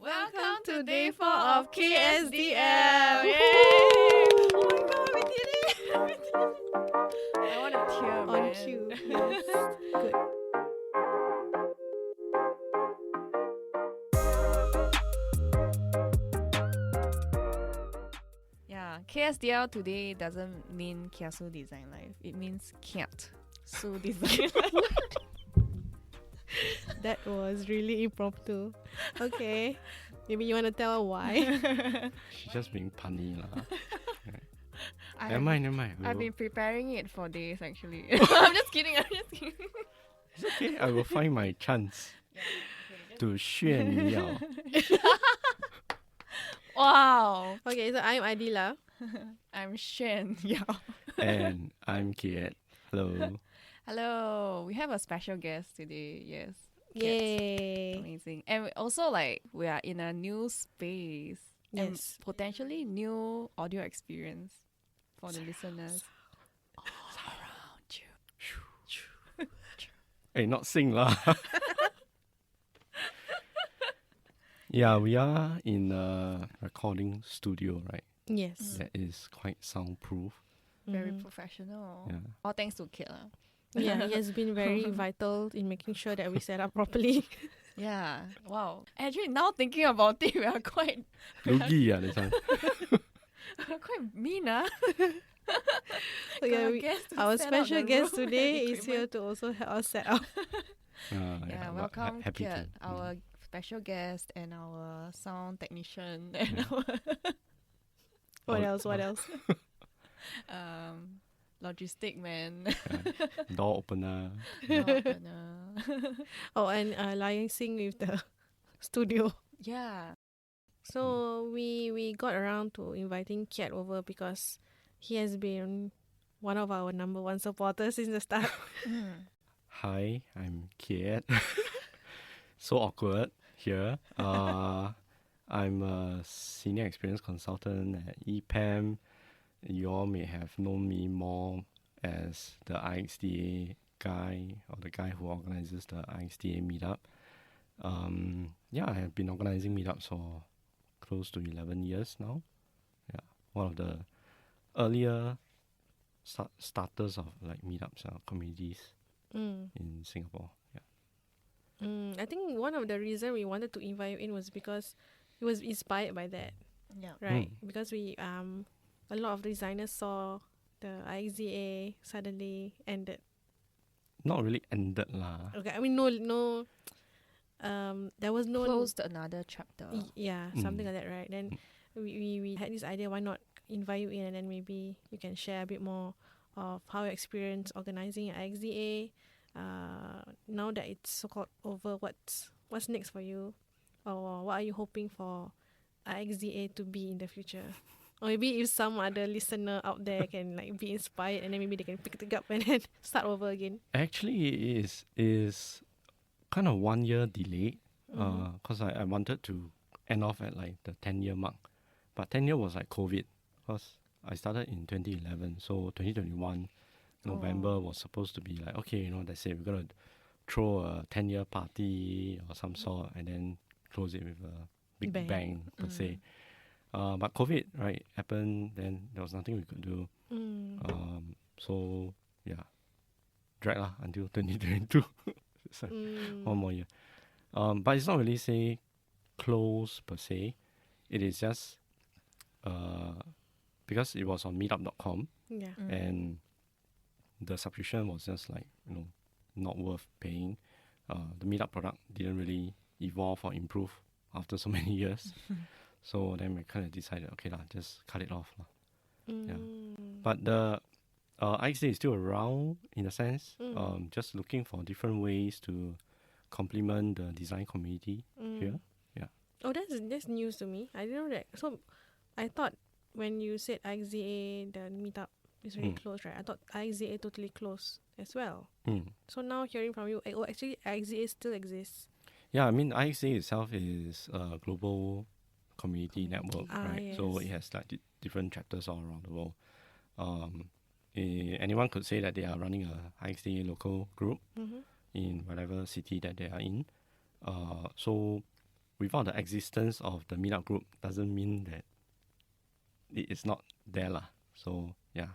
Welcome to day 4 of KSDL. Yay! Oh my god, we did it! I want to tear, On man. cue. Yes. Good. Yeah, KSDL today doesn't mean Kiasu Design Life. It means Kiat Su Design Life. That was really impromptu. Okay. Maybe you want to tell her why? She's just being punny lah. I Never mind. I've been preparing it for days actually. I'm just kidding. It's okay. I will find my chance to 炫耀. Wow. Okay, so I'm Adila. I'm Shen Yao. And I'm Kiat. Hello. Hello. We have a special guest today. Yes. Yay. Amazing. And also we are in a new space. And Yes. potentially new audio experience for the listeners. Surround you. Hey, not sing lah. Yeah, we are in a recording studio, right? Yes. That is quite soundproof. Very Mhm. professional. Yeah. All thanks to Kit. Yeah, he has been very vital in making sure that we set up properly. Yeah. Wow. Actually, now thinking about it, we are quite Lugi this one. quite mean, So yeah, our special guest room today and is here to also help us set up. Yeah, but welcome happy Kiat, to. our special guest and our sound technician Yeah. and our What Oh, else? What else? logistic man. Door opener. Door opener. Oh, and liaising with the studio. Yeah. So we got around to inviting Kiat over because he has been one of our number one supporters since the start. Hi, I'm Kiat. So awkward here. I'm a senior experience consultant at EPAM. You all may have known me more as the IxDA guy or the guy who organizes the IxDA meetup. I have been organizing meetups for close to 11 years now. Yeah, one of the earlier starters of like meetups communities Mm. in Singapore. Yeah. I think one of the reasons we wanted to invite you in was because it was inspired by that, Yeah. right? Because we a lot of designers saw the IxDA suddenly ended. Not really ended lah. Okay, I mean no there was no Closed another chapter. something like that, right? Then we had this idea, why not invite you in and then maybe you can share a bit more of how you experience organizing at IxDA. Now that it's so called over, what's next for you? Or what are you hoping for IxDA to be in the future? Or maybe if some other listener out there can like be inspired and then maybe they can pick it up and then start over again. Actually, it is kind of 1 year delayed. Because I wanted to end off at like the 10-year mark. But 10 year was like COVID. Because I started in 2011. So 2021, November was supposed to be like, okay, that's it. We're going to throw a 10-year party or some sort and then close it with a big bang per se. But COVID, right, happened, then there was nothing we could do. So, yeah, drag lah until 2022. It's like 1 more year. But it's not really, say, close per se. It is just because it was on meetup.com Yeah. and the subscription was just like, not worth paying. The meetup product didn't really evolve or improve after so many years. So then we kind of decided, okay lah, just cut it off lah. Yeah. But the IxDA is still around in a sense, just looking for different ways to complement the design community here. Yeah. Oh, that's news to me. I didn't know that. So I thought when you said IxDA, the meetup is really closed, right? I thought IxDA totally closed as well. So now hearing from you, actually IxDA still exists. Yeah, I mean, IxDA itself is a global community network, right? Yes. So it has like different chapters all around the world. Anyone could say that they are running a IxDA local group in whatever city that they are in. So without the existence of the meetup group doesn't mean that it is not there lah. So yeah,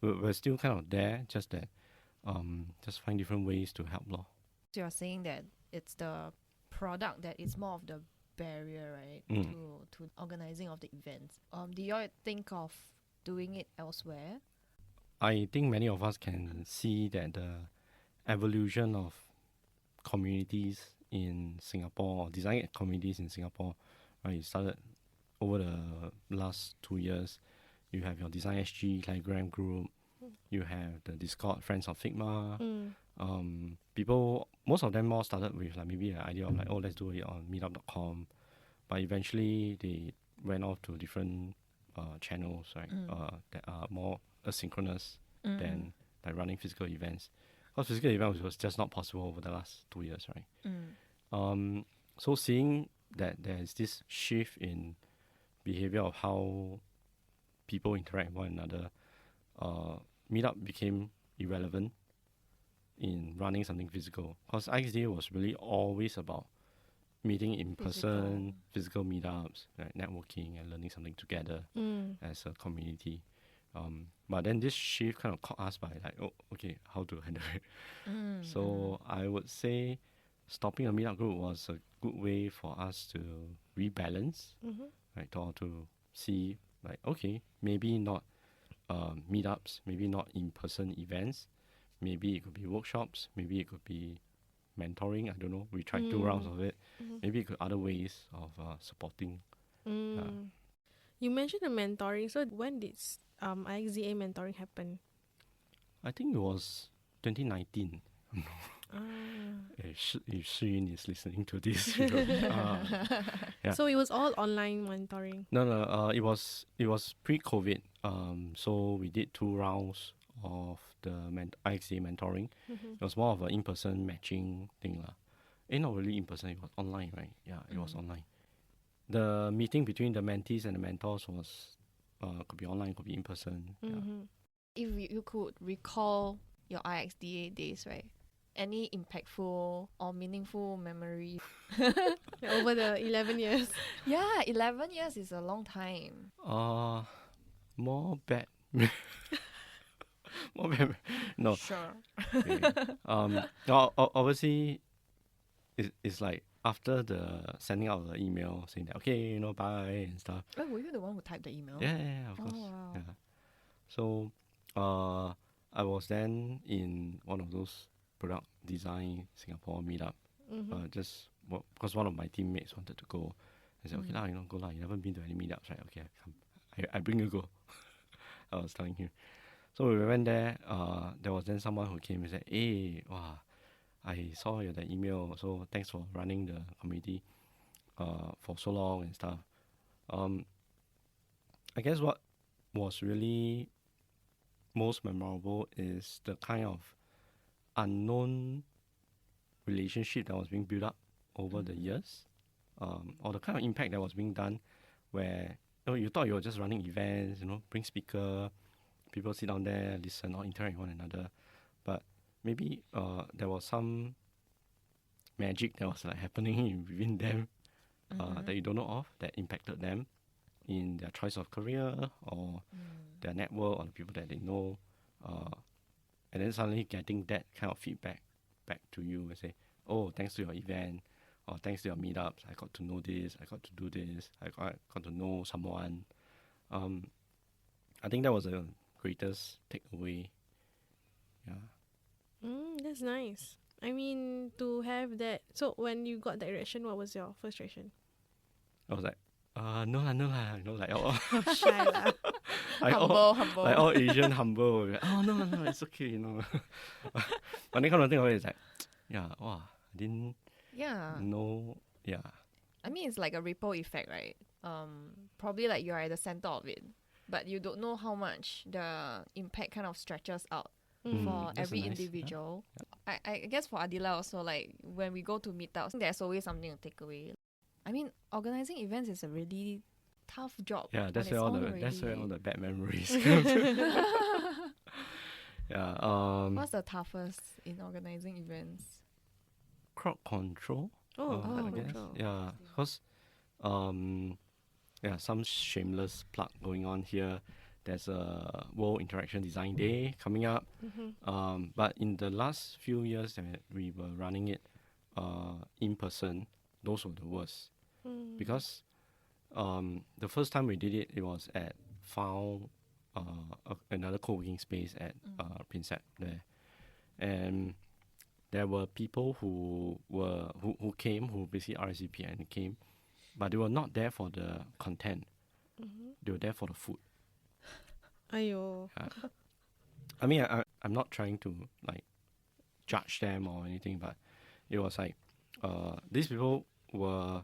we're still kind of there, just that just find different ways to help lor. So you're saying that it's the product that is more of the barrier, right, to organizing of the events. Do you all think of doing it elsewhere? I think many of us can see that the evolution of communities in Singapore, or design communities in Singapore, right? It started over the last 2 years. You have your Design SG Telegram group. You have the Discord Friends of Figma. People, most of them all started with like maybe an idea of like, oh, let's do it on meetup.com. But eventually they went off to different channels, right? That are more asynchronous than like running physical events. Because physical events was just not possible over the last 2 years, right? So seeing that there's this shift in behavior of how people interact with one another, meetup became irrelevant in running something physical. Because IxDA was really always about meeting in person, physical meetups, right, networking and learning something together as a community. But then this shift kind of caught us by like, oh, okay, how to handle it? So I would say stopping a meetup group was a good way for us to rebalance, right? To see like, okay, maybe not meetups, maybe not in-person events, maybe it could be workshops, maybe it could be mentoring. I don't know. We tried 2 rounds of it. Maybe it could other ways of supporting. You mentioned the mentoring. So when did IxDA mentoring happen? I think it was 2019. If Shiyun is listening to this, yeah. So it was all online mentoring. No. It was pre-COVID. So we did 2 rounds of the IxDA mentoring. It was more of an in-person matching thing lah. Not really in-person. It was online, right? Yeah, it was online. The meeting between the mentees and the mentors was could be online, could be in-person. If you could recall your IxDA days, right? Any impactful or meaningful memory? Over the 11 years. Yeah, 11 years is a long time. More bad. More bad. No. Sure. Okay. Obviously, it's like after the sending out the email saying that, okay, bye and stuff. Oh, were you the one who typed the email? Yeah, of course. Wow. Yeah. So, I was then in one of those product design Singapore meetup. Just because one of my teammates wanted to go. I said, okay lah, go lah. You haven't been to any meetups, right? Okay, I bring you go. I was telling him. So we went there. There was then someone who came and said, hey, wow, I saw your that email. So thanks for running the community for so long and stuff. I guess what was really most memorable is the kind of unknown relationship that was being built up over the years, or the kind of impact that was being done where you thought you were just running events, bring speaker, people sit down there, listen or interact with one another, but maybe there was some magic that was like happening within them that you don't know of, that impacted them in their choice of career or their network or the people that they know, and then suddenly getting that kind of feedback back to you and say, oh, thanks to your event or thanks to your meetups, I got to know this, I got to do this, I got to know someone. I think that was the greatest takeaway. Yeah. That's nice. I mean, to have that. So when you got that reaction, what was your first reaction? I was like, no lah, like Shy lah. Humble. like all Asian humble. Like, oh no, it's okay, But then come to think of it, it's like, yeah, wow, I didn't know. Yeah. I mean, it's like a ripple effect, right? Probably like you're at the center of it, but you don't know how much the impact kind of stretches out for every individual. Yeah. I guess for Adila also, like when we go to meetups, there's always something to take away. I mean, organizing events is a really tough job. Yeah, that's where all the bad memories come. Yeah. What's the toughest in organizing events? Crowd control. I guess. Yeah, because some shameless plug going on here. There's a World Interaction Design Day coming up. But in the last few years that we were running it in person, those were the worst. Because the first time we did it, it was at Found, another co-working space at Prinsep there. And there were people who came, who basically RSVP and came, but they were not there for the content. They were there for the food. Ayo. I mean, I'm not trying to like judge them or anything, but it was like these people were,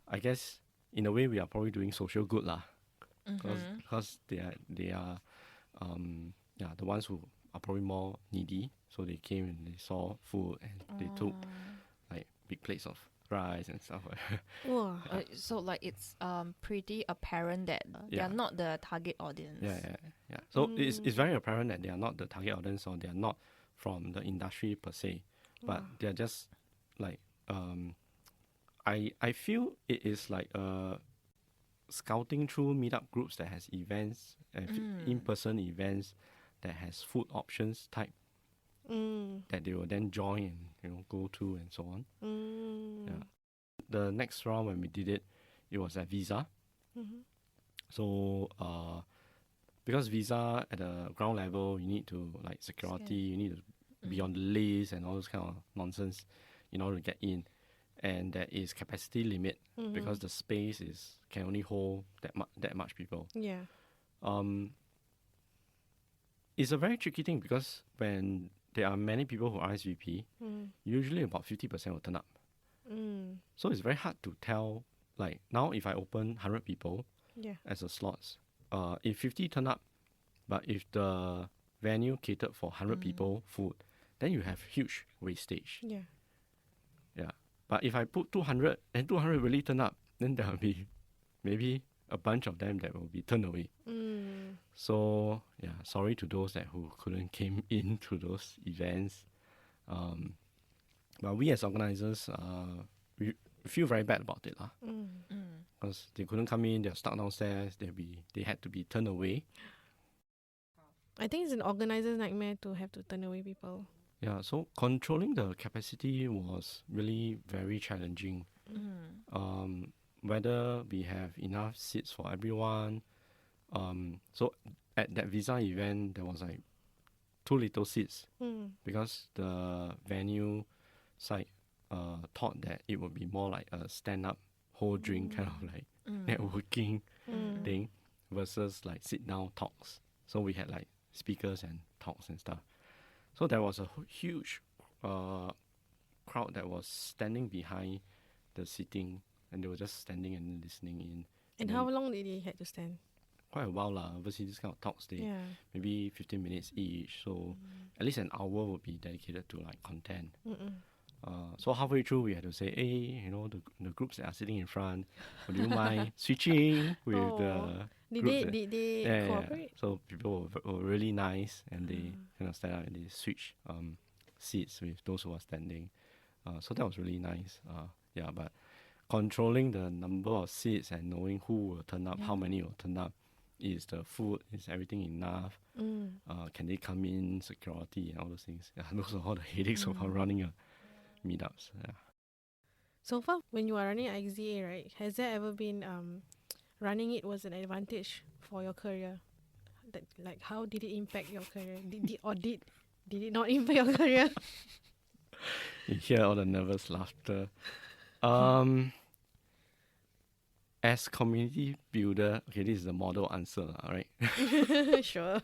I guess, in a way, we are probably doing social good lah, because they are the ones who are probably more needy. So they came and they saw food and they took like big plates of rice and stuff. So like it's pretty apparent that they are not the target audience. Yeah. So it's very apparent that they are not the target audience, or they are not from the industry per se, but they are just like I feel it is like scouting through meetup groups that has events, in-person events that has food options type that they will then join and go to and so on. Yeah. The next round when we did it, it was at Visa. So because Visa at the ground level, you need to like security, you need to be on the list and all those kind of nonsense in order to get in. And there is capacity limit because the space can only hold that much people. Yeah. It's a very tricky thing because when there are many people who RSVP, usually about 50% will turn up. So it's very hard to tell. Like now, if I open 100 people as a slots, if 50 turn up, but if the venue catered for 100 people food, then you have huge wastage. Yeah. But if I put 200 and 200 really turn up, then there will be maybe a bunch of them that will be turned away. So sorry to those who couldn't came in to those events. But we as organizers, we feel very bad about it because they couldn't come in. They're stuck downstairs. They had to be turned away. I think it's an organizer's nightmare to have to turn away people. Yeah, so controlling the capacity was really very challenging. Whether we have enough seats for everyone. So at that Visa event, there was like too little seats because the venue side thought that it would be more like a stand-up whole drink kind of like networking thing versus like sit-down talks. So we had like speakers and talks and stuff. So there was a huge crowd that was standing behind the seating, and they were just standing and listening in. And how long did they had to stand? Quite a while lah. Obviously, this kind of talks, maybe 15 minutes each. So at least an hour would be dedicated to like content. So halfway through, we had to say, hey, the groups that are sitting in front, would you mind switching with the Did they cooperate? So people were really nice, and they kind of stand up and they switch seats with those who are standing. So that was really nice. But controlling the number of seats and knowing who will turn up, how many will turn up, is the food, is everything enough? Can they come in, security and all those things? Yeah, those are all the headaches of running a meetups. Yeah. So far, when you are running IxDA, right, has there ever been running it was an advantage for your career? That, like, how did it impact your career? Did it not impact your career? You hear all the nervous laughter. As community builder, okay, this is the model answer, right? Sure.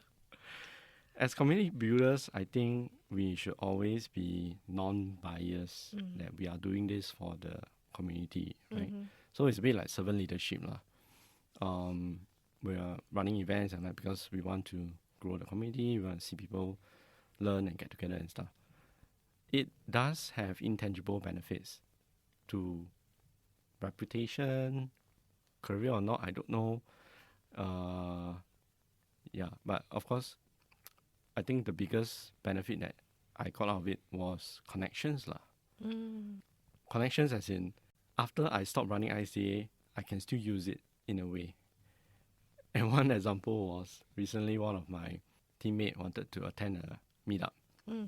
As community builders, I think we should always be non-biased, that we are doing this for the community, right? So it's a bit like servant leadership lah. We are running events and like, because we want to grow the community, we want to see people learn and get together and stuff. It does have intangible benefits to reputation, career or not, I don't know. But of course, I think the biggest benefit that I got out of it was connections lah. connections as in, after I stopped running IxDA, I can still use it in a way. And one example was recently one of my teammates wanted to attend a meetup,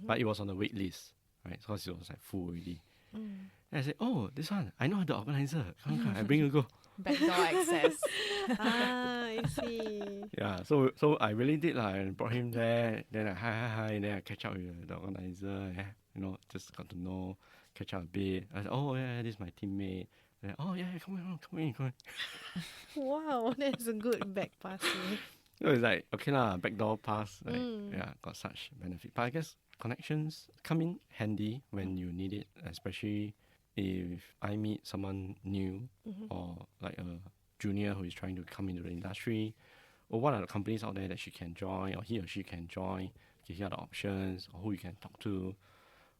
but it was on the wait list, right? Because it was like full already. And I said, oh, this one, I know the organizer. Come, I bring you go. Backdoor access. I see. Yeah, so I really did and brought him there. Then I hi, and then I catch up with the organizer. Yeah, just got to know, catch up a bit. I said, oh yeah, this is my teammate. And, oh yeah, come in. Wow, that's a good back pass. So it's like okay backdoor pass. Yeah, got such benefit. But I guess connections come in handy when you need it, especially if I meet someone new or like a junior who is trying to come into the industry, or what are the companies out there that she can join or he or she can join, give you the options or who you can talk to.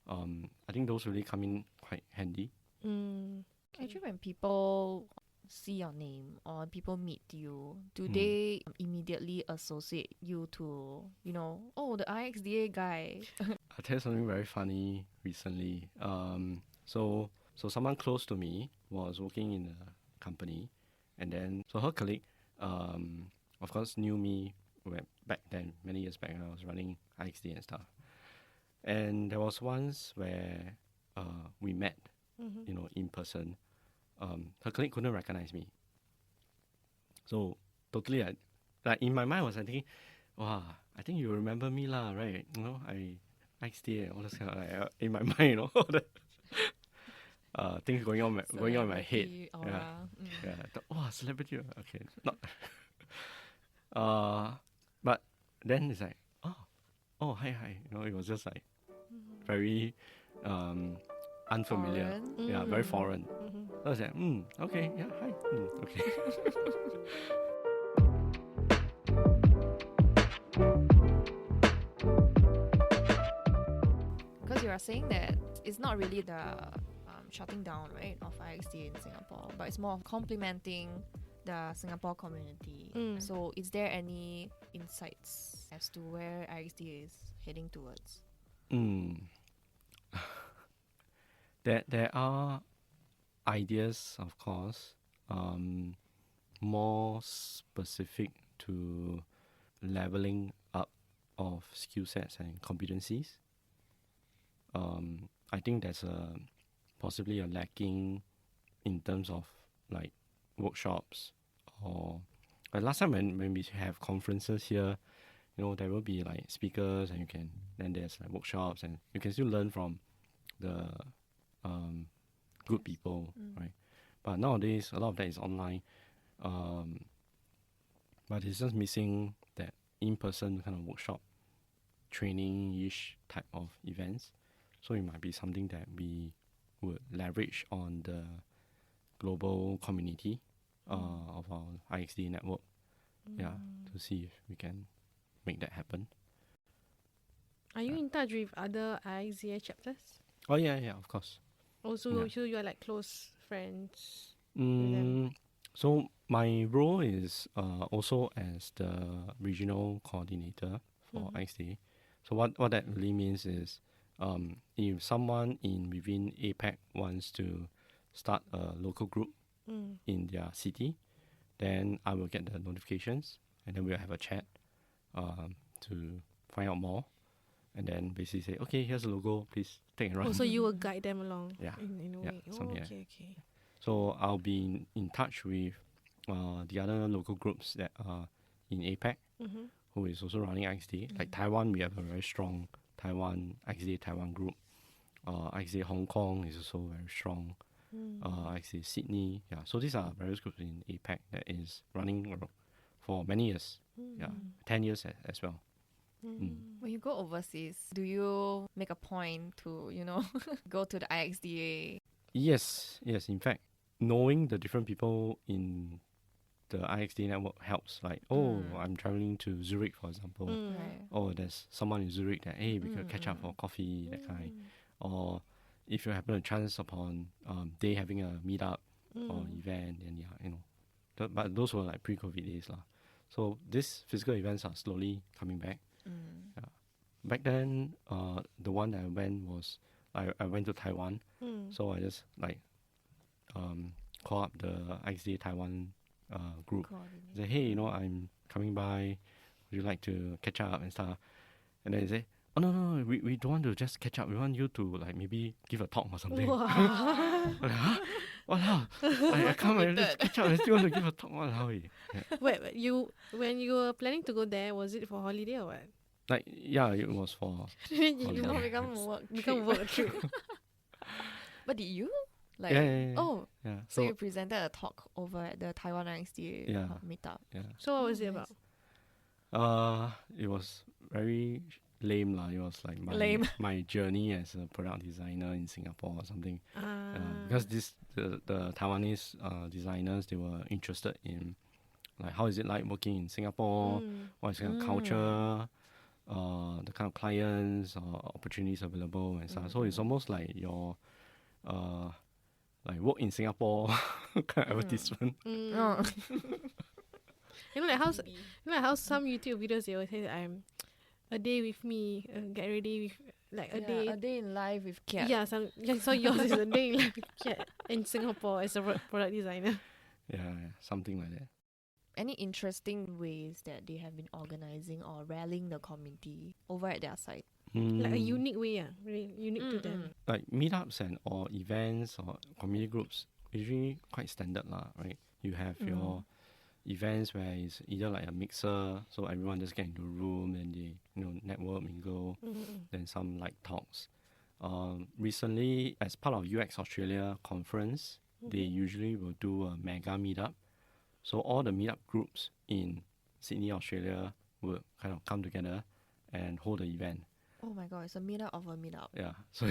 I think those really come in quite handy. Actually, when people see your name or people meet you, do they immediately associate you to, oh, the IxDA guy? I'll tell you something very funny recently. So someone close to me was working in a company, and then so her colleague, of course, knew me back then, many years back when I was running IxDA and stuff. And there was once where we met, in person. Her colleague couldn't recognize me. So totally, like in my mind, I was thinking, wow, I think you remember me lah, right? I IxDA, all this kind of like in my mind, all the things going on in my head. Aura. Yeah. I thought, oh, celebrity. Okay, not. But then it's like, oh, hi. It was just like very unfamiliar. Foreign. Yeah, very foreign. So I was like, okay, yeah, hi. Okay. Because you are saying that it's not really the shutting down, right, of IxDA in Singapore, but it's more of complementing the Singapore community. So is there any insights as to where IxDA is heading towards? There are ideas, of course, more specific to leveling up of skill sets and competencies. I think there's possibly a lacking in terms of like workshops or last time when we have conferences here, there will be like speakers and then there's like workshops and you can still learn from the good people, right? But nowadays a lot of that is online, but it's just missing that in-person kind of workshop training-ish type of events. So it might be something that we would leverage on the global community of our IxDA network, to see if we can make that happen. Are you in touch with other IxDA chapters? Oh yeah, of course. Also, so you are like close friends with them? So my role is also as the regional coordinator for IxDA. So what that really means is, if someone within APAC wants to start a local group in their city, then I will get the notifications and then we'll have a chat to find out more. And then basically say, okay, here's the logo, please take and run. Oh, so you will guide them along in a Yeah, way. something like Okay. So I'll be in touch with the other local groups that are in APAC, who is also running IxDA. Like Taiwan, we have a very strong IxDA Taiwan group. IxDA Hong Kong is also very strong. IxDA Sydney. Yeah, so these are various groups in APAC that is running for many years. 10 years as well. When you go overseas, do you make a point to, go to the IxDA? Yes. In fact, knowing the different people in the IxDA network helps. Like, I'm traveling to Zurich, for example. Right. Oh, there's someone in Zurich that, hey, we could catch up for coffee, that kind. Or if you happen to chance upon they having a meetup or event, then but those were like pre-COVID days lah. So these physical events are slowly coming back. Back then, the one that I went was I went to Taiwan So I just call up the IxDA Taiwan group. Say, hey, I'm coming by. Would you like to catch up and stuff? And then they say, oh no, we don't want to just catch up. We want you to maybe give a talk or something. Wow. Huh? Walao. I come and just catch up and still want to give a talk. Walao. Yeah. Wait, when you were planning to go there, was it for holiday or what? Yeah, it was for You holiday. become work trip. But did you? Yeah. Oh, Yeah. so you presented a talk over at the Taiwan IxDA meetup. Yeah. So what was it about? It was very lame lah. It was like my journey as a product designer in Singapore or something. Because the Taiwanese designers, they were interested in how is it like working in Singapore, what is kind of culture, the kind of clients or opportunities available and stuff. So it's almost like your work in Singapore kind of advertisement. You know how some YouTube videos they always say that I'm a day with me, get ready with a day in life with Kiat. Yeah, so yours is a day in life with Kiat in Singapore as a product designer. Yeah, something like that. Any interesting ways that they have been organizing or rallying the community over at their site? Like a unique way, really unique to them. Like meetups or events or community groups, usually quite standard lah, right? You have your events where it's either like a mixer, so everyone just get into a room and they network, mingle, then some talks. Recently, as part of UX Australia conference, they usually will do a mega meetup. So all the meetup groups in Sydney, Australia will kind of come together and hold the event. Oh my god, it's a meetup of a meetup. Yeah. So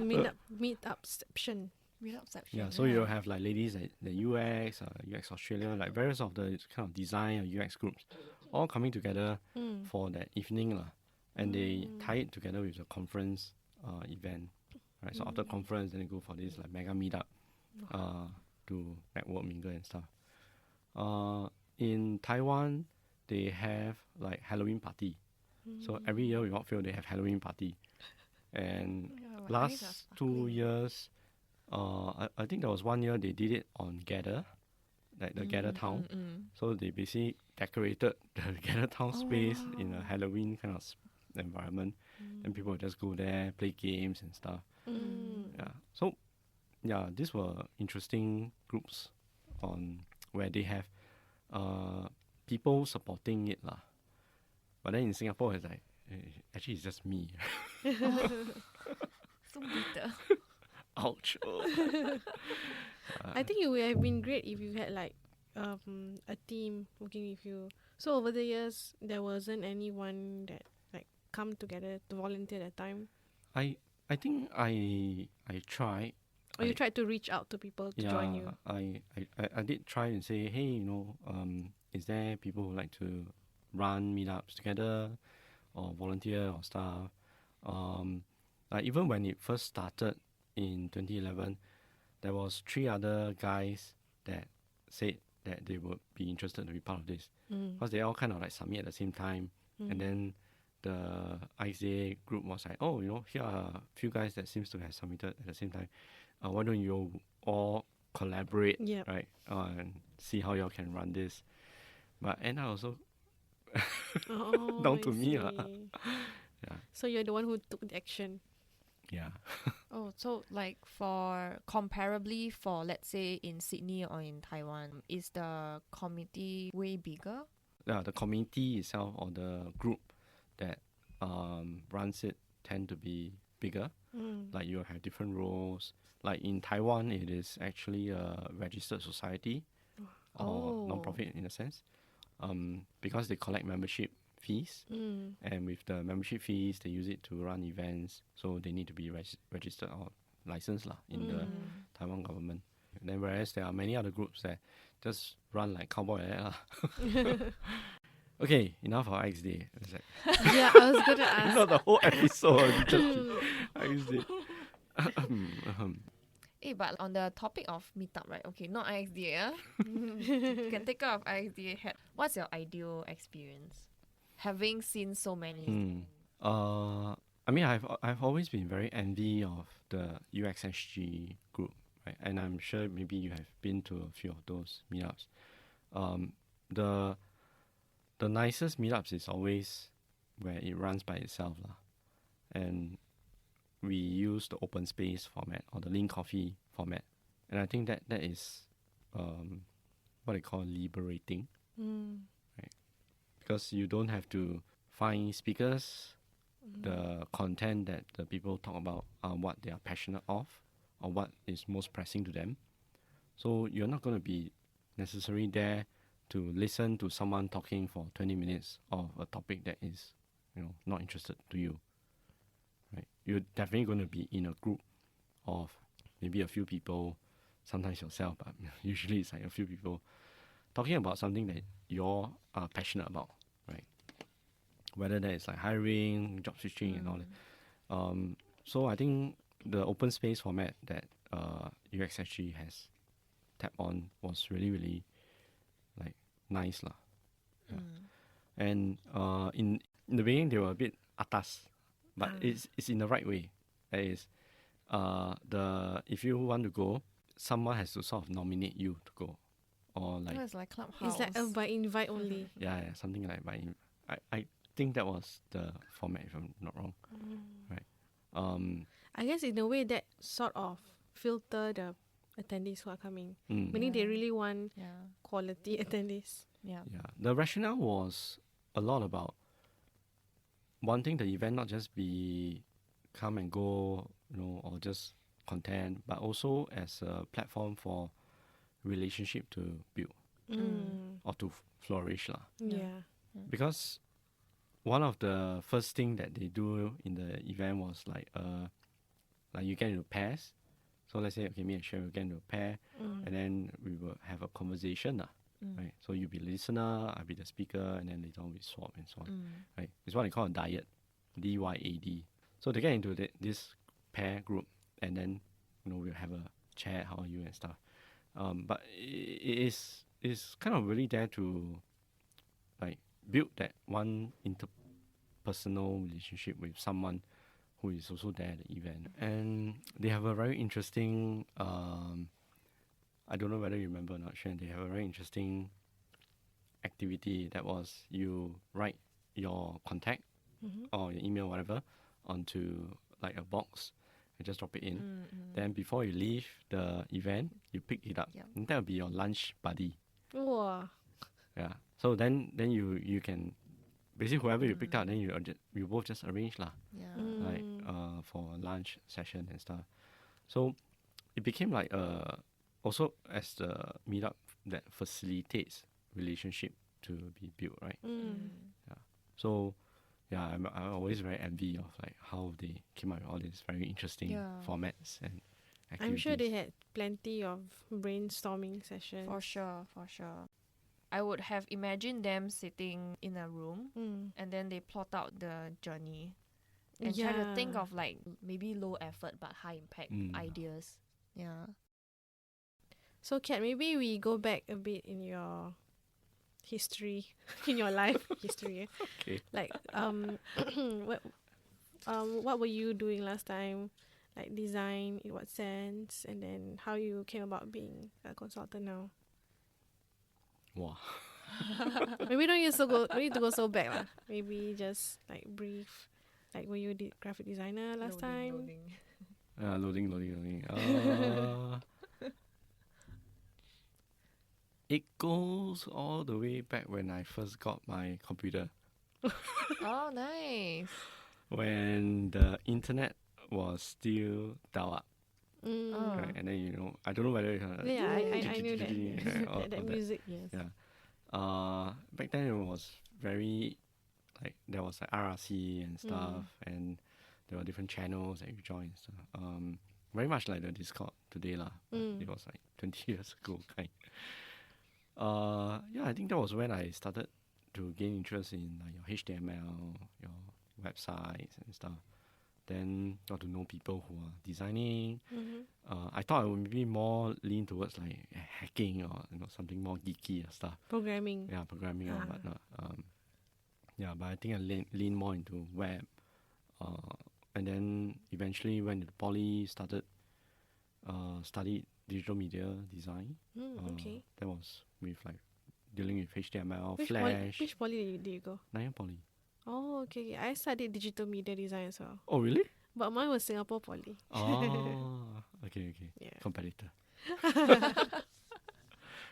meetupception. Yeah, so you'll have ladies at the UX Australia, various of the kind of design or UX groups, all coming together for that evening lah. And they tie it together with the conference event. Right. So after conference, then they go for this mega meetup to network, mingle and stuff. In Taiwan, they have Halloween party. So every year without fail, they have Halloween party. And last 2 years, I think there was 1 year they did it on Gather, the Gather Town. So they basically decorated the Gather Town space in a Halloween kind of environment. And people would just go there, play games and stuff. Yeah. So, these were interesting groups on where they have people supporting it lah. But then in Singapore, it's actually it's just me. So bitter. Ouch. I think it would have been great if you had a team working with you. So over the years, there wasn't anyone that come together to volunteer at that time. I think I tried. Or you tried to reach out to people to join you. I did try and say, hey, is there people who like to run meetups together or volunteer or stuff? Even when it first started in 2011, there was 3 other guys that said that they would be interested to be part of this. Because they all kind of submit at the same time. And then the IxDA group was like, oh, here are a few guys that seems to have submitted at the same time. Why don't you all collaborate, right? And see how y'all can run this. But Anna also down to me. Yeah. So you're the one who took the action. Yeah. Oh, so for comparably for let's say in Sydney or in Taiwan, is the community way bigger? Yeah, the community itself or the group that runs it tend to be bigger. You have different roles. In Taiwan, it is actually a registered society or non-profit in a sense, because they collect membership fees, and with the membership fees, they use it to run events. So they need to be registered or licensed in the Taiwan government. And then whereas there are many other groups that just run like cowboy like that. Okay, enough of IxDA. Yeah, I was gonna ask. Not the whole episode. Just IxDA. Hey, but on the topic of meetup, right? Okay, not IxDA. You can take out of IxDA hat. What's your ideal experience? Having seen so many. I I mean, I've always been very envy of the UXSG group, right? And I'm sure maybe you have been to a few of those meetups. The nicest meetups is always where it runs by itself, lah. And we use the open space format or the Lean Coffee format, and I think that is what they call liberating, right? Because you don't have to find speakers. The content that the people talk about are what they are passionate of or what is most pressing to them. So you're not going to be necessarily there to listen to someone talking for 20 minutes of a topic that is, not interested to you. Right? You're definitely going to be in a group of maybe a few people, sometimes yourself, but usually it's like a few people talking about something that you're passionate about, right? Whether that is like hiring, job switching, and all that. So I think the open space format that UX actually has tapped on was really, really like nice lah. Yeah. And in the beginning they were a bit atas, but it's in the right way. That is, if you want to go, someone has to sort of nominate you to go, or like it's like Clubhouse. It's like by invite only. yeah, something like by I think that was the format, if I'm not wrong. Right. I guess in a way that sort of filter the attendees who are coming. Meaning they really want quality attendees. Yeah. The rationale was a lot about wanting the event not just be come and go, or just content, but also as a platform for relationship to build or to flourish lah. Yeah. Because one of the first thing that they do in the event was like you get into pairs. So let's say, okay, me and Sharon will get into a pair, and then we will have a conversation, right? So you'll be the listener, I'll be the speaker, and then later on we swap and so on, right? It's what they call a dyad, DYAD. So they get into this pair group, and then we'll have a chat, how are you and stuff. But it is kind of really there to like build that one interpersonal relationship with someone who is also there at the event. And they have a very interesting, I don't know whether you remember or not, Shen, they have a very interesting activity that was you write your contact or your email, whatever, onto like a box and just drop it in. Then before you leave the event, you pick it up. And that will be your lunch buddy. Wow. Yeah. So then you can basically whoever you picked out, then you both just arrange lah. Yeah. Like for a lunch session and stuff. So it became like also as the meetup that facilitates relationship to be built, right? Yeah. So yeah, I'm always very envy of like how they came up with all these very interesting formats and activities. I'm sure they had plenty of brainstorming sessions. For sure. I would have imagined them sitting in a room and then they plot out the journey and try to think of like maybe low effort but high impact ideas. Yeah. So Kiat, maybe we go back a bit in your history, in your life history. Okay. Like what were you doing last time? Like design, in what sense, and then how you came about being a consultant now. Wow. Maybe don't need to go so back lah. Maybe just like brief. Like were you a graphic designer last time? Loading. It goes all the way back when I first got my computer. Oh, nice. When the internet was still dial-up. Right? And then, I don't know whether... I knew that. That music, yes. Yeah. Back then it was very... Like, there was like RRC and stuff, and there were different channels that you joined. So, very much like the Discord today lah. It was like 20 years ago kind. I think that was when I started to gain interest in like your HTML, your websites and stuff. Then got to know people who are designing. I thought I would maybe more lean towards like hacking or something more geeky or stuff. Programming. Yeah, programming or whatnot. But I think I lean more into web, and then eventually went to poly, studied digital media design. Okay. That was with like dealing with HTML, Which Flash. which poly did you go? Nanyang Poly. Oh, okay. I studied digital media design as well. Oh, really? But mine was Singapore Poly. Oh, okay. Yeah. Competitor.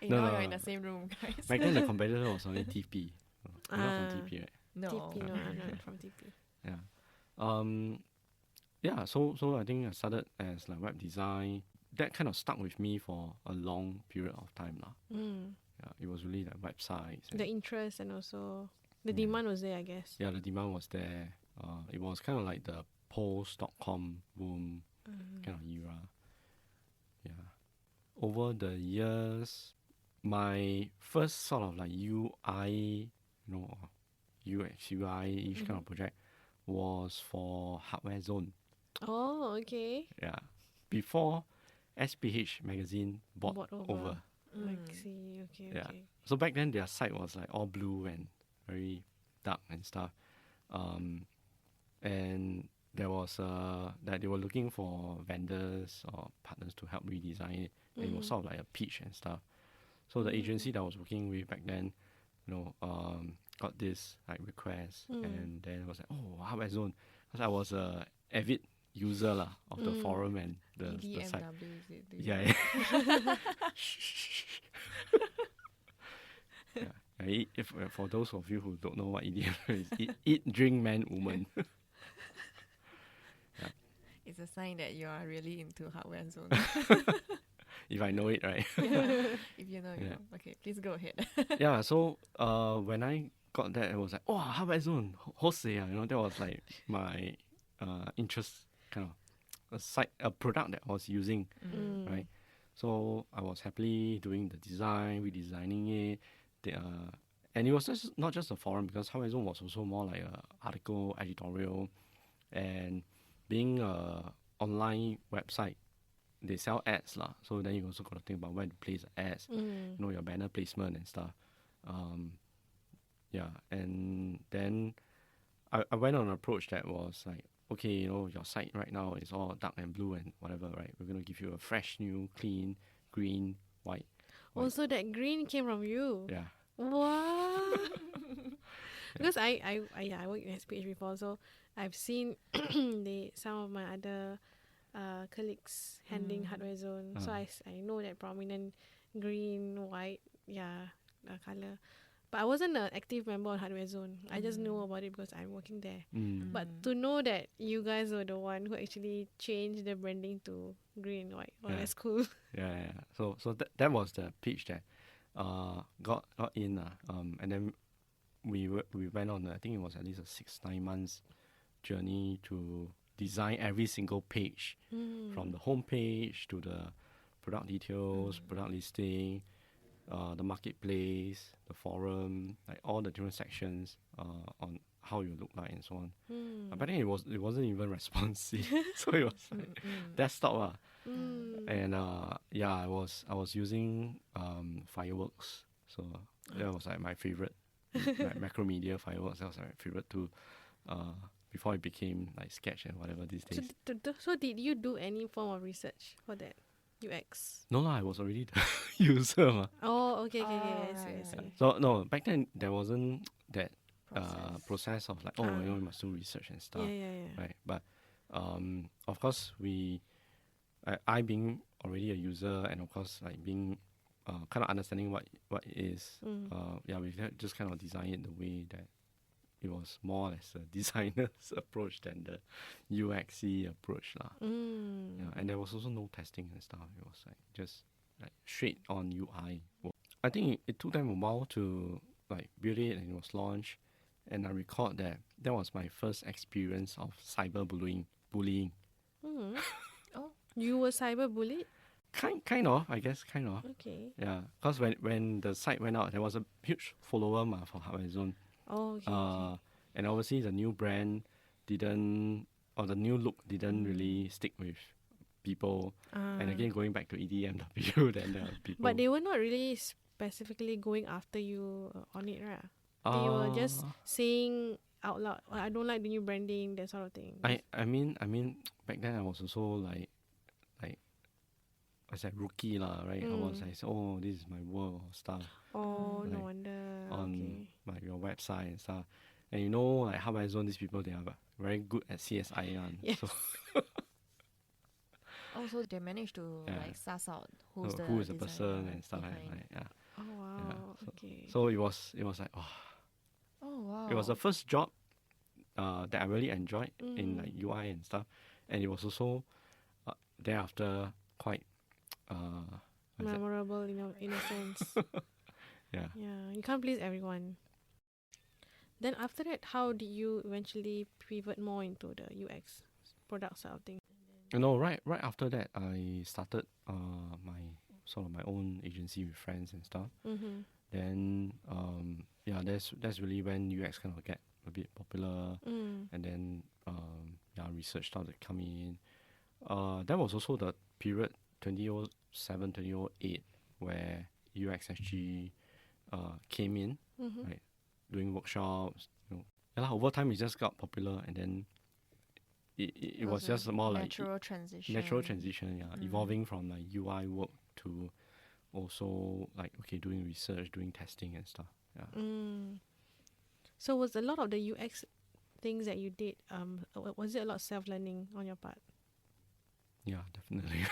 Hey, No, now no, you're in no. the same room, guys. Back then the competitor was only TP. You're not from TP, right? No. TP, no, I'm not from TP. Yeah. Yeah, so I think I started as like web design. That kind of stuck with me for a long period of time lah. Yeah, it was really like websites. The interest and also the demand was there, I guess. Yeah, the demand was there. It was kind of like the post.com boom kind of era. Yeah. Over the years, my first sort of like UI, UX, UI-ish kind of project was for Hardware Zone. Oh, okay. Yeah. Before SPH magazine bought over. I see. Okay, Yeah. okay. So back then their site was like all blue and very dark and stuff. And there was that they were looking for vendors or partners to help redesign it. And it was sort of like a pitch and stuff. So the agency that I was working with back then, got this like request, and then it was like, oh, Hardware Zone, because I was a avid user lah of the forum and the site. EDMW, is it? Yeah. Yeah. If for those of you who don't know what EDM is, eat, drink, man, woman. It's a sign that you are really into Hardware Zone. If I know it, right? If you know, you Yeah. know. Okay, please go ahead. Yeah, so when I got that, it was like, oh, Hardware Zone, Jose, that was like my interest kind of a product that I was using, right? So I was happily doing the design, redesigning it, and it was not just a forum, because Hardware Zone was also more like a article, editorial, and being a online website, they sell ads lah. So then you also got to think about where to place the ads, your banner placement and stuff. Yeah, and then I went on an approach that was like, okay, your site right now is all dark and blue and whatever, right? We're gonna give you a fresh, new, clean, green, white. Also, that green came from you. Yeah. What? Because I worked in SPH before, so I've seen some of my other colleagues handling Hardware Zone. So I know that prominent green, white, color. But I wasn't an active member on Hardware Zone. I just knew about it because I'm working there. But to know that you guys were the one who actually changed the branding to green, white, that's cool. Yeah. So that was the pitch that got in, and then we went on, I think it was at least a 6-9 months journey to design every single page, from the home page to the product details, product listing, the marketplace, the forum, like all the different sections on how you look like and so on. But then it wasn't even responsive, so it was like desktop and I was using Fireworks, so that was like my favorite, like Macromedia Fireworks. That was my favorite too. Before it became like Sketch and whatever these days. So did you do any form of research for that UX? No lah, I was already the user ma. Oh, okay. I see. So no, back then there wasn't that process of like, you must do research and stuff. Yeah. Right, but of course I being already a user, and of course like being kind of understanding what it is. We just kind of design it the way that it was more or less a designer's approach than the UXy approach lah. Yeah, and there was also no testing and stuff. It was like just like straight on UI. I think it took them a while to like build it, and it was launched. And I recall that was my first experience of cyberbullying. Oh, you were cyberbullied? Kind of, I guess, kind of. Okay. Yeah, because when the site went out, there was a huge follower for Hardware Zone. Oh, okay. And obviously the new brand the new look didn't really stick with people. And again, going back to EDMW, then there are people. But they were not really specifically going after you on it, right? They were just saying out loud, "Oh, I don't like the new branding," that sort of thing? I mean back then I was also like I said rookie lah, right? I was like, oh, this is my work or stuff Oh, no like, wonder. on Okay. like your website and stuff. And you know, like how I zone these people, they are very good at CSI one. Yes. So Also, they managed to Yeah. like suss out who's so the who is the designer person and stuff behind. like yeah. Oh wow. Yeah, Okay. So it was like Oh wow. it was the first job that I really enjoyed in like UI and stuff, and it was also thereafter quite what's that? Memorable in a sense. Yeah. Yeah, you can't please everyone. Then after that, how did you eventually pivot more into the UX product side of things? You know, right after that, I started my own agency with friends and stuff. Mm-hmm. Then that's really when UX kind of get a bit popular, and then research started to come in. That was also the period 2007, 2008 where UX actually came in, right, doing workshops. Over time it just got popular, and then it was a just more like natural transition. evolving from like UI work to also like doing research, doing testing and stuff. Yeah. So was a lot of the UX things that you did, was it a lot of self-learning on your part? Yeah, definitely.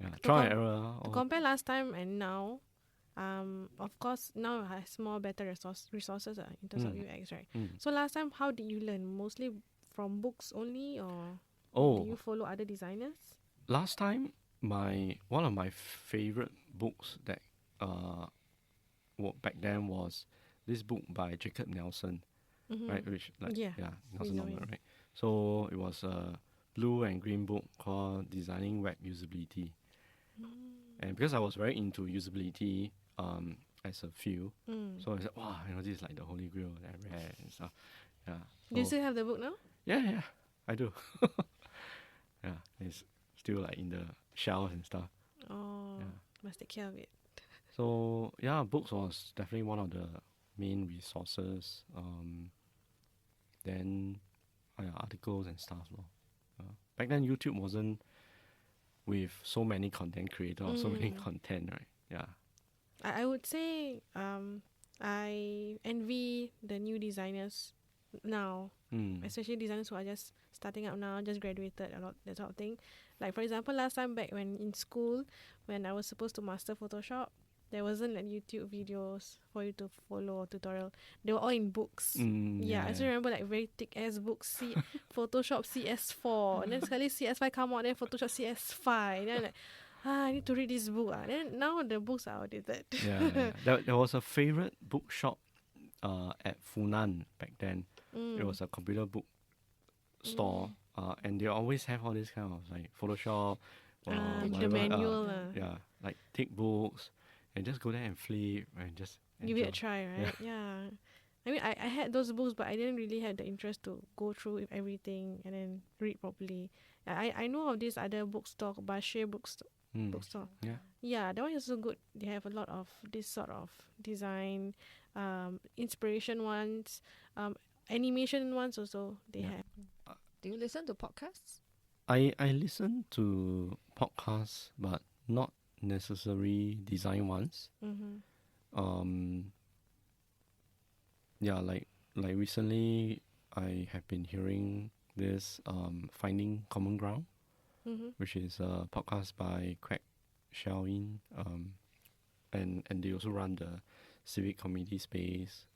Yeah, To trial and com- error. To compare last time and now, of course now it has more better resources in terms of UX, right? So last time, how did you learn? Mostly from books only, or do you follow other designers? Last time, one of my favorite books that back then was this book by Jacob Nelson, right? Which Nelson Norman, right? So it was a blue and green book called Designing Web Usability. And because I was very into usability as a field, so I said, wow, this is like the holy grail that I read and stuff. Yeah. Do you still have the book now? Yeah, I do. Yeah, it's still like in the shelves and stuff. Oh, must take care of it. So yeah, books was definitely one of the main resources. Then articles and stuff. Back then YouTube wasn't with so many content creators or so many content, right? Yeah. I would say I envy the new designers now, especially designers who are just starting out now, just graduated, a lot that sort of thing. Like for example, last time back when in school, when I was supposed to master Photoshop, there wasn't like YouTube videos for you to follow or tutorial. They were all in books. I still remember like very thick ass books. Photoshop CS4, and then sekali CS5 come out, then Photoshop CS5. And then I'm like, I need to read this book. Then now the books are outdated. Yeah. There was a favorite bookshop at Funan back then. It was a computer book store, and they always have all this kind of like Photoshop, the manual. Like thick books, and just go there and flip and just give it a try, right? Yeah. I mean, I had those books, but I didn't really have the interest to go through with everything and then read properly. I know of this other bookstore, Bashir bookstore. Yeah, that one is so good. They have a lot of this sort of design, inspiration ones, animation ones also they have. Do you listen to podcasts? I listen to podcasts, but not necessarily design ones. Like recently I have been hearing this Finding Common Ground, which is a podcast by Craig Shelin, and they also run the civic community space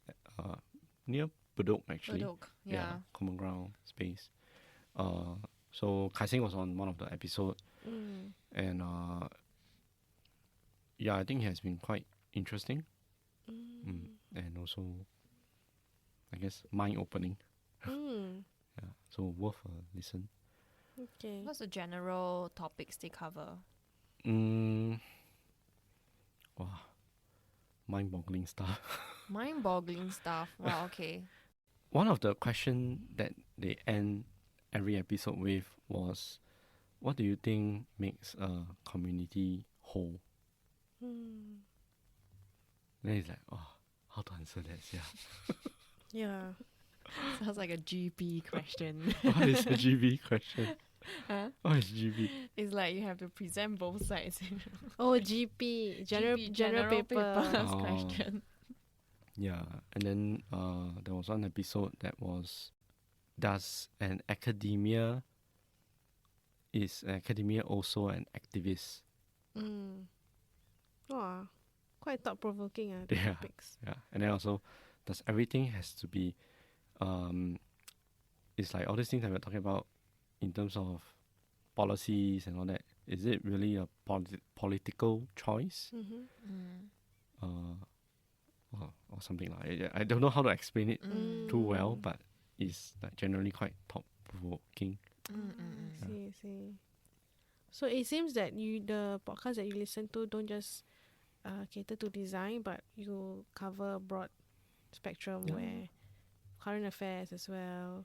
near Bedok actually. Common Ground space. So Kai Sing was on one of the episodes, and I think it has been quite interesting, and also I guess mind opening. Yeah, so worth a listen. Okay. What's the general topics they cover? Wow, mind-boggling stuff. Mind-boggling stuff. Wow. Okay. One of the questions that they end every episode with was, what do you think makes a community whole? Then it's like, how to answer that? Yeah. Yeah. Sounds like a GP question. What is a GB question? Huh? What is GB? It's like you have to present both sides. Oh, GP, general paper. Oh. question. Yeah, and then there was one episode that was, does an academia is academia also an activist? Wow, quite thought provoking. The Yeah. topics. Yeah, and then also, does everything has to be, it's like all these things that we're talking about in terms of policies and all that. Is it really a political choice? Or something like it. I don't know how to explain it too well, but it's like generally quite thought provoking. See. So it seems that the podcast that you listen to don't just cater to design, but you cover a broad spectrum where current affairs as well.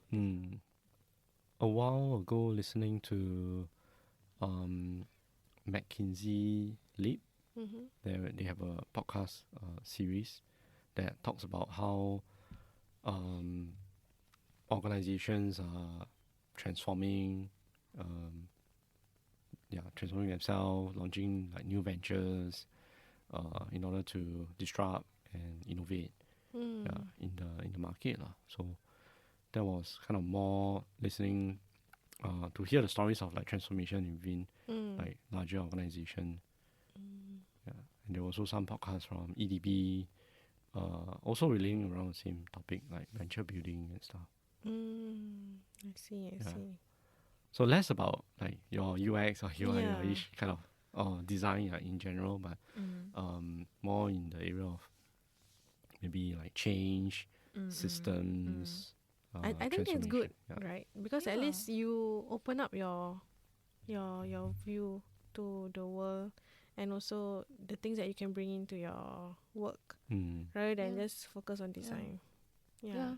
A while ago, listening to McKinsey Leap, they have a podcast series that talks about how organizations are transforming themselves, launching like new ventures in order to disrupt and innovate in the market lah. So that was kind of more listening to hear the stories of like transformation within like larger organization. Yeah, and there were also some podcasts from EDB, also relating around the same topic like venture building and stuff. I see. So less about like your UX or UI or each kind of design like in general, but more in the area of maybe like change, systems. I think that's good, yeah. right? Because at least you open up your view to the world and also the things that you can bring into your work rather than just focus on design. Yeah.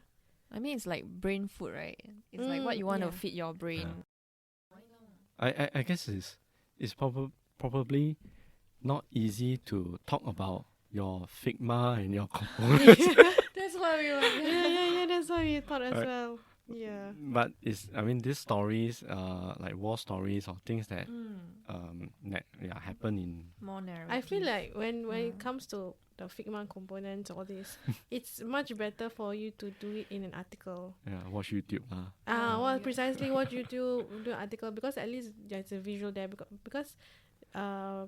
I mean, it's like brain food, right? It's like what you want to feed your brain. I guess it's probably not easy to talk about your Figma and your components. That's why we were. Yeah. That's what we thought as well. Yeah. But these stories, like war stories or things that happen in More narrative. I feel like when it comes to the Figma components, all this, it's much better for you to do it in an article. Yeah, watch YouTube Precisely watch YouTube, do an article, because at least there's a visual there, because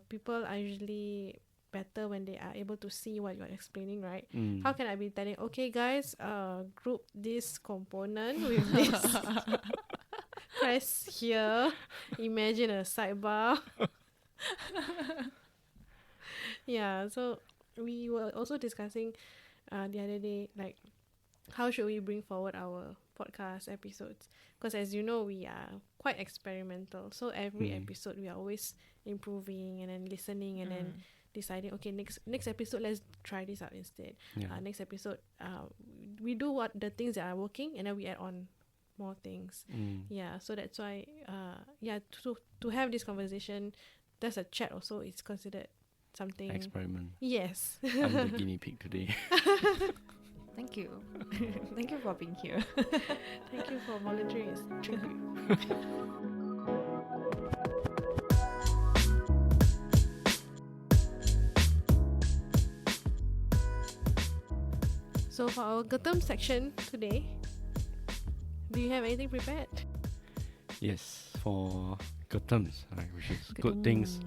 people are usually better when they are able to see what you're explaining, right? How can I be telling, okay guys, group this component with this press here, imagine a sidebar. Yeah, so we were also discussing the other day, like, how should we bring forward our podcast episodes? Because as you know, we are quite experimental. So every episode, we are always improving and then listening and then deciding, okay, next episode, let's try this out instead. Next episode, we do what the things that are working and then we add on more things. Yeah, so that's why, to have this conversation, there's a chat also, it's considered something experiment. Yes. I'm the guinea pig today. Thank you. Thank you for being here. Thank you for volunteering as tribute. So for our Gotham section today, do you have anything prepared? Yes, for good terms, right, which is good things.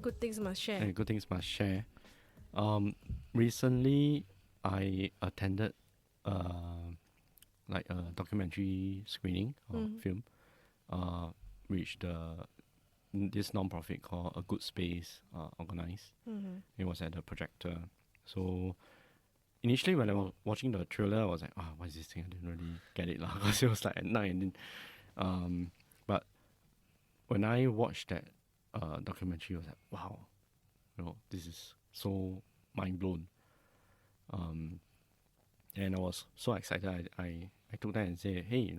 Good things must share. Good things must share. Recently, I attended like a documentary screening or film, which this non-profit called A Good Space organized. It was at the projector. So initially, when I was watching the trailer, I was like, what is this thing? I didn't really get it because it was like at night. And then, but when I watched that documentary, I was like, wow, this is so mind blown. And I was so excited. I took that and said, hey,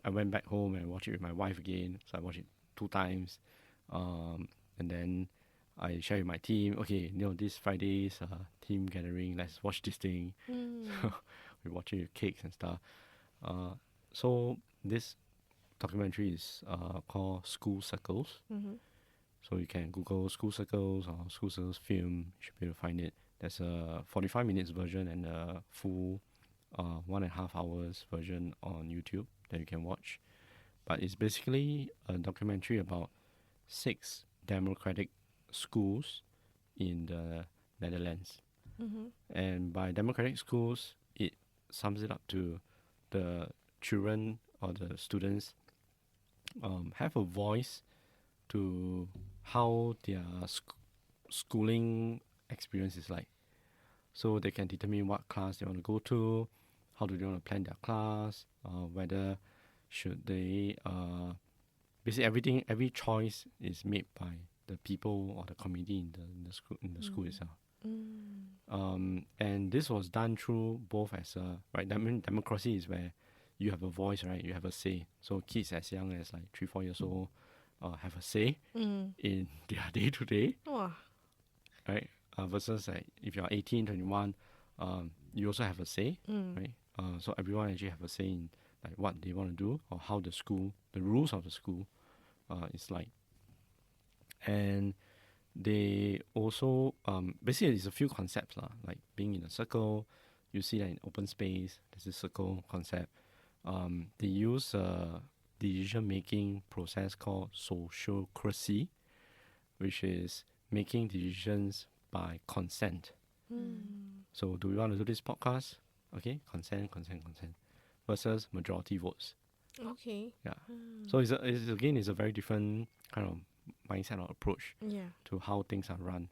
I went back home and watched it with my wife again. So I watched it 2 times. And then I shared with my team, okay, this Friday's team gathering, let's watch this thing. So we watch it with cakes and stuff. So this documentary is called School Circles. Mm-hmm. So you can Google School Circles or School Circles film. You should be able to find it. There's a 45 minutes version and a full 1.5 hours version on YouTube that you can watch. But it's basically a documentary about 6 democratic schools in the Netherlands. Mm-hmm. And by democratic schools, it sums it up to the children or the students have a voice to how their schooling experience is like. So they can determine what class they want to go to, how do they want to plan their class, whether should they basically every choice is made by the people or the community in the school itself. And this was done through both as democracy is where you have a voice, right? You have a say. So kids as young as like 3-4 years old have a say in their day-to-day, right? Versus like if you're 18, 21, you also have a say, right? So everyone actually have a say in like what they want to do or how the rules of the school is like. And they also basically it's a few concepts like being in a circle. You see that in open space, there's a circle concept. They use a decision-making process called sociocracy, which is making decisions by consent. So do we want to do this podcast? Okay, consent. Versus majority votes. Okay. Yeah. So it's a very different kind of mindset or approach to how things are run.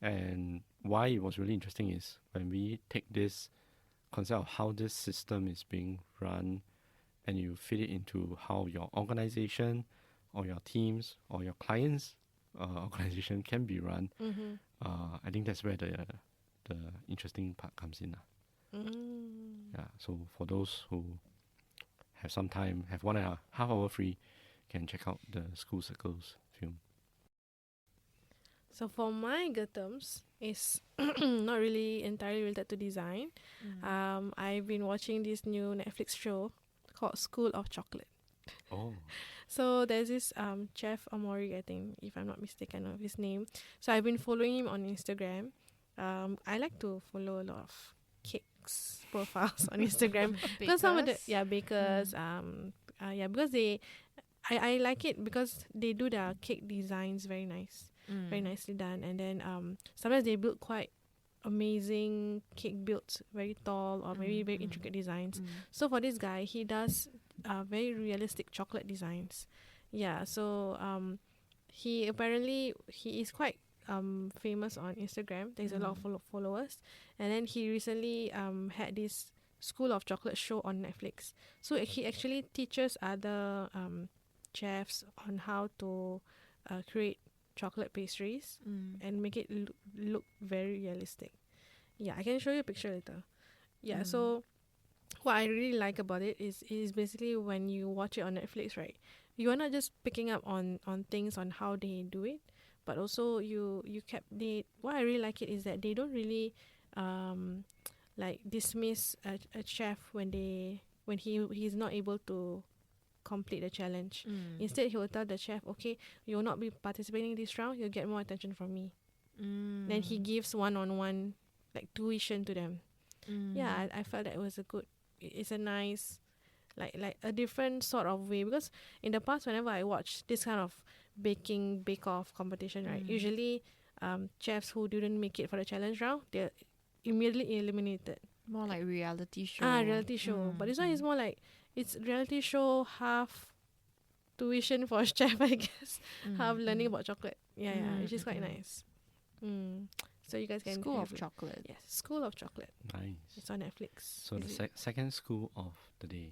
And why it was really interesting is when we take this concept of how this system is being run and you fit it into how your organization or your teams or your clients' organization can be run, I think that's where the interesting part comes in. Yeah, so for those who have some time, have 1.5 hour free, can check out the School Circles film. So for my terms, it's not really entirely related to design. I've been watching this new Netflix show called School of Chocolate. Oh. So there's this chef Amori, I think, if I'm not mistaken of his name. So I've been following him on Instagram. I like to follow a lot of cakes profiles on Instagram because some of the bakers because I like it because they do their cake designs very nicely done, and then sometimes they build quite amazing cake builds, very tall or maybe very intricate designs. So for this guy, he does very realistic chocolate designs. So he is quite famous on Instagram. There's a lot of followers, and then he recently had this School of Chocolate show on Netflix. So he actually teaches other chefs on how to create chocolate pastries and make it look very realistic. I can show you a picture later. So what I really like about it is basically when you watch it on Netflix, right, you are not just picking up on things on how they do it, but also what I really like it is that they don't really like dismiss a chef when he's not able to complete the challenge. Instead, he will tell the chef, okay, you will not be participating this round, you'll get more attention from me. Then he gives one-on-one like tuition to them. I felt that it's a nice like a different sort of way, because in the past whenever I watch this kind of bake-off competition, right, usually chefs who didn't make it for the challenge round, they're immediately eliminated. More like reality show. Reality show. But this one is more like it's reality show, half tuition for chef, I guess. Half learning about chocolate. Which is quite nice. So you guys can School of Chocolate. Yes, School of Chocolate. Nice. It's on Netflix. So the second school of the day.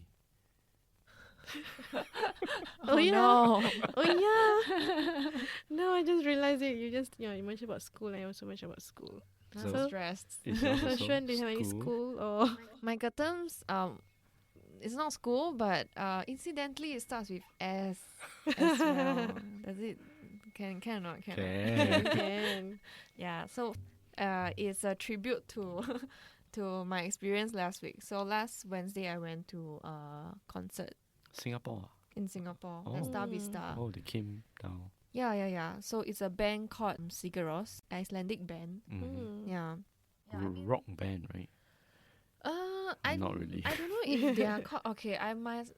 No. Oh yeah. No, I just realized it. You mentioned about school, and I also mentioned about school. I'm so stressed. So Xuan, do you have any school or my terms? It's not school, but incidentally it starts with S as well. Does it? Can or not? Can. Can. Yeah. So it's a tribute to to my experience last week. So last Wednesday, I went to a concert Singapore. in Singapore, Oh. at Star Vista. Oh, they came down. Yeah. So it's a band called Sigaros, Icelandic band. Yeah. Rock band, right? Not really. I don't know if they are called. Okay, I must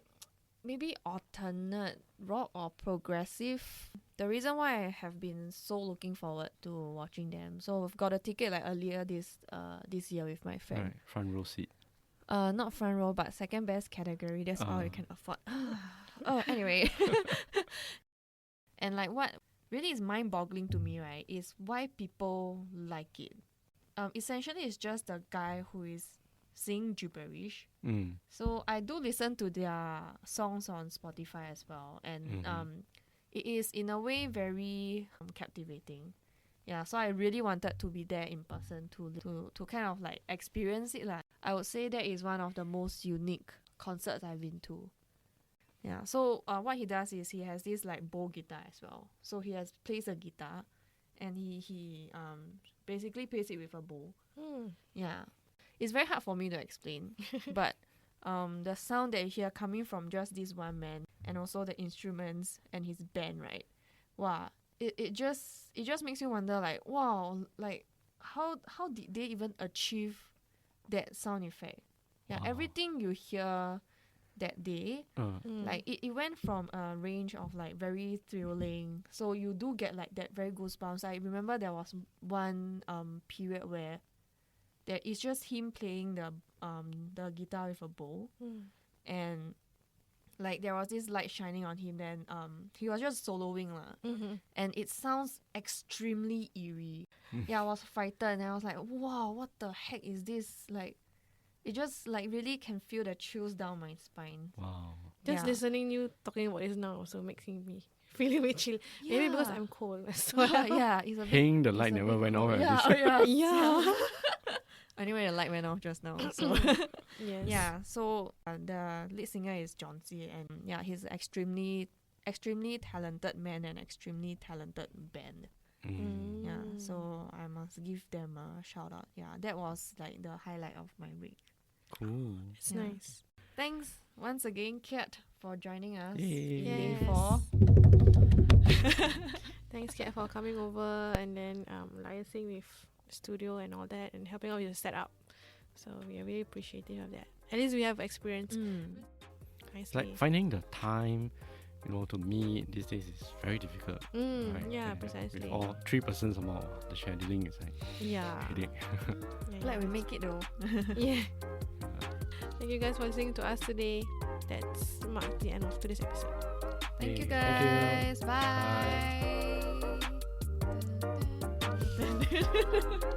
maybe alternate rock or progressive. The reason why I have been so looking forward to watching them. So I've got a ticket like earlier this year with my friend. Right, front row seat. Not front row, but second best category. That's all you can afford. Oh, anyway. And like what really is mind-boggling to me, right, is why people like it. Essentially, it's just a guy who is singing gibberish. So I do listen to their songs on Spotify as well, and it is in a way very captivating. Yeah, so I really wanted to be there in person to kind of like experience it lah. I would say that is one of the most unique concerts I've been to. Yeah, so what he does is he has this like bow guitar as well. So he plays a guitar, and he basically plays it with a bow. Yeah, it's very hard for me to explain, but the sound that you hear coming from just this one man, and also the instruments and his band, right? Wow, it just makes you wonder like, wow, like how did they even achieve that sound effect? Yeah, everything you hear that day, like it went from a range of like very thrilling, so you do get like that very goosebumps. I remember there was one period where there is just him playing the guitar with a bow, and like there was this light shining on him, then he was just soloing lah, and it sounds extremely eerie. Yeah, I was frightened, and I was like, wow, what the heck is this? Like, it just like really can feel the chills down my spine. Wow. Just listening you talking about this now also makes me feeling a bit chill. Maybe because I'm cold as well. Yeah, it's a bit, Hang the light never went off. Yeah. Anyway, the light went off just now. So Yes. yeah, so the lead singer is John C, and yeah, he's extremely talented man and extremely talented band. Yeah, so I must give them a shout out. Yeah, that was like the highlight of my week. Cool. It's nice. Thanks once again, Kiat, for joining us Yay. in day Yes. 4. Thanks, Kiat, for coming over and then liaising with the studio and all that and helping out with the setup. So we are really appreciative of that. At least we have experience. It's like finding the time, to meet these days is very difficult. Right? Yeah, And precisely. With all 3% somehow, the scheduling is like headache. Like we make it though. Yeah. Thank you guys for listening to us today. That's marks the end of today's episode. Thank you Thank you. guys. Bye.